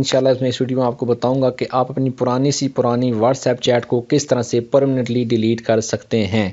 इंशाल्लाह मैं इस वीडियो में आपको बताऊंगा कि आप अपनी पुरानी व्हाट्सएप चैट को किस तरह से परमानेंटली डिलीट कर सकते हैं।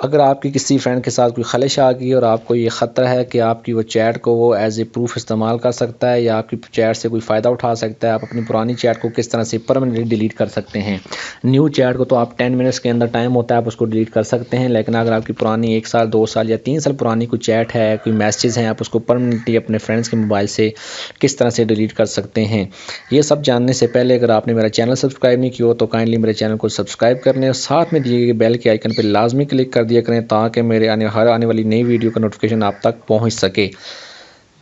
अगर आपकी किसी फ्रेंड के साथ कोई खलिश आ गई और आपको ये ख़तरा है कि आपकी वो चैट को वो एज ए प्रूफ इस्तेमाल कर सकता है या आपकी चैट से कोई फ़ायदा उठा सकता है, आप अपनी पुरानी चैट को किस तरह से परमानेंटली डिलीट कर सकते हैं। न्यू चैट को तो आप 10 मिनट्स के अंदर टाइम होता है, आप उसको डिलीट कर सकते हैं, लेकिन अगर आपकी पुरानी 1 साल 2 साल या 3 साल पुरानी कोई चैट है, कोई मैसेज हैं, आप उसको परमानेंटली अपने फ्रेंड्स के मोबाइल से किस तरह से डिलीट कर सकते हैं। ये सब जानने से पहले अगर आपने मेरा चैनल सब्सक्राइब नहीं किया तो काइंडली मेरे चैनल को सब्सक्राइब कर लें और साथ में दिए गए बेल के आइकन पर लाजमी क्लिक कर दिया करें ताकि मेरे हर आने वाली नई वीडियो का नोटिफिकेशन आप तक पहुंच सके।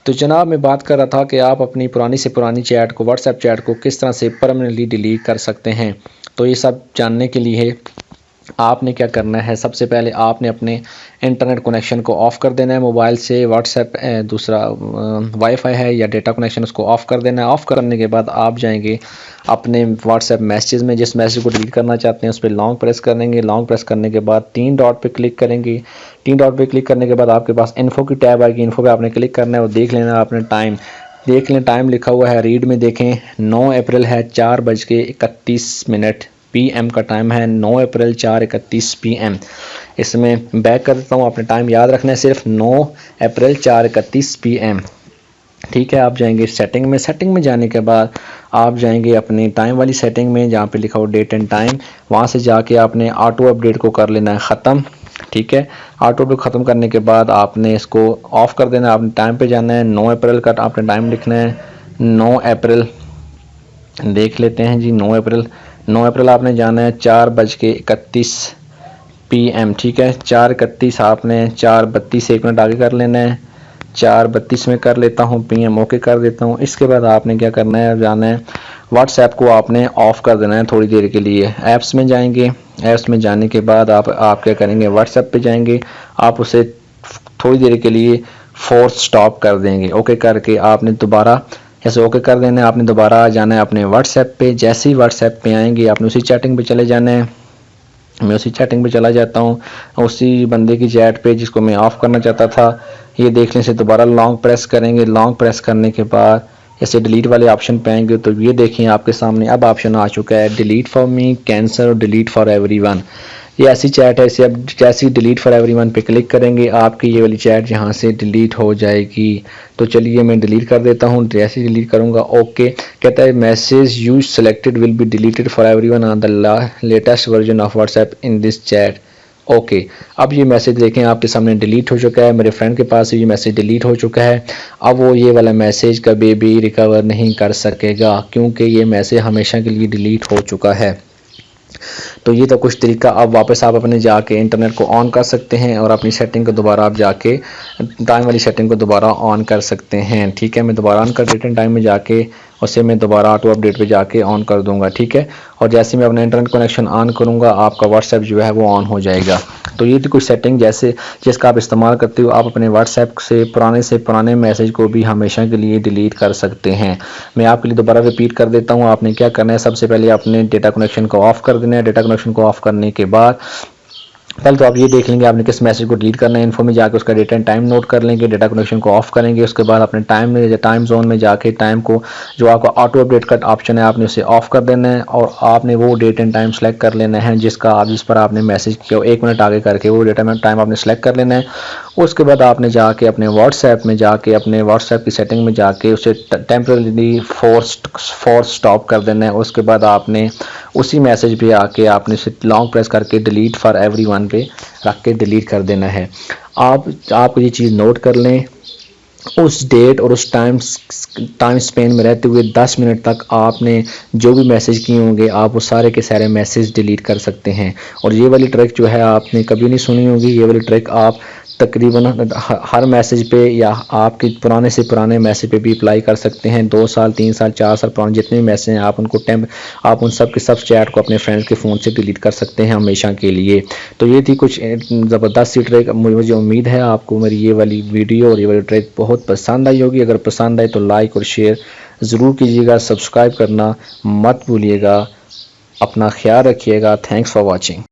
तो जनाब मैं बात कर रहा था कि आप अपनी पुरानी से पुरानी चैट को, व्हाट्सएप चैट को किस तरह से परमानेंटली डिलीट कर सकते हैं। तो ये सब जानने के लिए आपने क्या करना है, सबसे पहले आपने अपने इंटरनेट कनेक्शन को ऑफ़ कर देना है मोबाइल से। व्हाट्सएप दूसरा वाईफाई है या डेटा कनेक्शन, उसको ऑफ़ कर देना है। ऑफ़ करने के बाद आप जाएंगे अपने व्हाट्सएप मैसेज में, जिस मैसेज को डिलीट करना चाहते हैं उस पर लॉन्ग प्रेस करेंगे। लॉन्ग प्रेस करने के बाद 3 डॉट पे क्लिक करेंगे। 3 डॉट पे क्लिक करने के बाद आपके पास इन्फो की टैब आएगी। इन्फो पे आपने क्लिक करना है और देख लेना आपने टाइम, देख लें टाइम लिखा हुआ है रीड में, देखें 9 अप्रैल है 4:31 PM का टाइम है। 9 अप्रैल 4:31 PM। इसमें बैक कर देता हूँ, आपने टाइम याद रखना है सिर्फ 9 अप्रैल 4:31 PM। ठीक है, आप जाएंगे सेटिंग में। सेटिंग में जाने के बाद आप जाएंगे अपनी टाइम वाली सेटिंग में जहाँ पे लिखा हो डेट एंड टाइम। वहाँ से जाके आपने ऑटो अपडेट को कर लेना है ख़त्म। ठीक है, ऑटो अपडेट ख़त्म करने के बाद आपने इसको ऑफ़ कर देना है। आपने टाइम पे जाना है, 9 अप्रैल का आपने टाइम लिखना है। 9 अप्रैल देख लेते हैं जी, 9 अप्रैल आपने जाना है 4:31 PM। ठीक है, 4:31 आपने 4:32 1 मिनट आगे कर लेना है। 4:32 में कर लेता हूँ PM, ओके कर देता हूँ। इसके बाद आपने क्या करना है, जाना है व्हाट्सएप को आपने ऑफ़ कर देना है थोड़ी देर के लिए। ऐप्स में जाएंगे, ऐप्स में जाने के बाद आप क्या करेंगे, व्हाट्सएप पे जाएंगे, आप उसे थोड़ी देर के लिए फोर्स स्टॉप कर देंगे। ओके करके आपने दोबारा ऐसे ओके कर देना है। आपने दोबारा जाना है अपने व्हाट्सएप पे। जैसे ही व्हाट्सएप पे आएंगे आपने उसी चैटिंग पे चले जाना है। मैं उसी चैटिंग पे चला जाता हूँ, उसी बंदे की चैट पे जिसको मैं ऑफ़ करना चाहता था। ये देखने से दोबारा लॉन्ग प्रेस करेंगे। लॉन्ग प्रेस करने के बाद ऐसे डिलीट वाले ऑप्शन पे आएंगे तो ये देखें आपके सामने अब ऑप्शन आ चुका है डिलीट फॉर मी, कैंसल और डिलीट फॉर एवरीवन। ये ऐसी चैट है, इसे अब जैसे ही डिलीट फॉर एवरीवन पे क्लिक करेंगे आपकी ये वाली चैट यहाँ से डिलीट हो जाएगी। तो चलिए मैं डिलीट कर देता हूँ। जैसे ही डिलीट करूँगा ओके कहता है message you selected will be deleted for everyone on the latest version of WhatsApp in this chat. Okay, अब ये मैसेज देखें आपके सामने डिलीट हो चुका है। मेरे फ्रेंड के पास ये मैसेज डिलीट हो चुका है। अब वो ये वाला मैसेज कभी भी रिकवर नहीं कर सकेगा क्योंकि ये मैसेज हमेशा के लिए डिलीट हो चुका है। तो ये तो कुछ तरीका। अब वापस आप अपने जाके इंटरनेट को ऑन कर सकते हैं और अपनी सेटिंग को दोबारा आप जाके टाइम वाली सेटिंग को दोबारा ऑन कर सकते हैं। ठीक है, मैं दोबारा ऑन कर डेट एंड टाइम में जाके उसे मैं दोबारा ऑटो अपडेट पे जाके ऑन कर दूंगा। ठीक है, और जैसे मैं अपना इंटरनेट कनेक्शन ऑन करूंगा आपका व्हाट्सएप जो है वो ऑन हो जाएगा। तो ये थी कुछ सेटिंग जैसे जिसका आप इस्तेमाल करते हो आप अपने व्हाट्सएप से पुराने मैसेज को भी हमेशा के लिए डिलीट कर सकते हैं। मैं आपके लिए दोबारा रिपीट कर देता हूँ। आपने क्या करना है, सबसे पहले आपने डेटा कनेक्शन को ऑफ़ कर देना है। डेटा कनेक्शन को ऑफ़ करने के बाद पहले तो आप ये देख लेंगे आपने किस मैसेज को डिलीट करना है। इन्फो में जाके उसका डेट एंड टाइम नोट कर लेंगे, डेटा कनेक्शन को ऑफ़ करेंगे। उसके बाद अपने टाइम जोन में जाके टाइम को जो आपका ऑटो अपडेट का ऑप्शन है आपने उसे ऑफ़ कर देना है और आपने वो डेट एंड टाइम सेलेक्ट कर लेना है जिस पर आपने मैसेज किया 1 मिनट आगे करके वो डेटा एंड टाइम आपने सेलेक्ट कर लेना है। उसके बाद आपने जाके अपने व्हाट्सएप में जाके अपने व्हाट्सएप की सेटिंग में जाके उसे टेम्परेरी फोर्स स्टॉप कर देना है। उसके बाद आपने उसी मैसेज पे आके आपने इसे लॉन्ग प्रेस करके डिलीट फॉर एवरीवन पे रख के डिलीट कर देना है। आप ये चीज़ नोट कर लें। उस डेट और उस टाइम स्पेन में रहते हुए 10 मिनट तक आपने जो भी मैसेज किए होंगे आप वो सारे के सारे मैसेज डिलीट कर सकते हैं। और ये वाली ट्रिक जो है आपने कभी नहीं सुनी होगी। ये वाली ट्रिक आप तकरीबन हर मैसेज पे या आपके पुराने से पुराने मैसेज पे भी अप्लाई कर सकते हैं। 2 साल 3 साल 4 साल पुराने जितने भी मैसेज हैं आप उन सब के सब चैट को अपने फ्रेंड्स के फ़ोन से डिलीट कर सकते हैं हमेशा के लिए। तो ये थी कुछ ज़बरदस्त सी ट्रिक। मुझे उम्मीद है आपको मेरी ये वाली वीडियो और ये वाली ट्रिक बहुत पसंद आई होगी। अगर पसंद आए तो लाइक और शेयर ज़रूर कीजिएगा, सब्सक्राइब करना मत भूलिएगा। अपना ख्याल रखिएगा। Thanks for watching.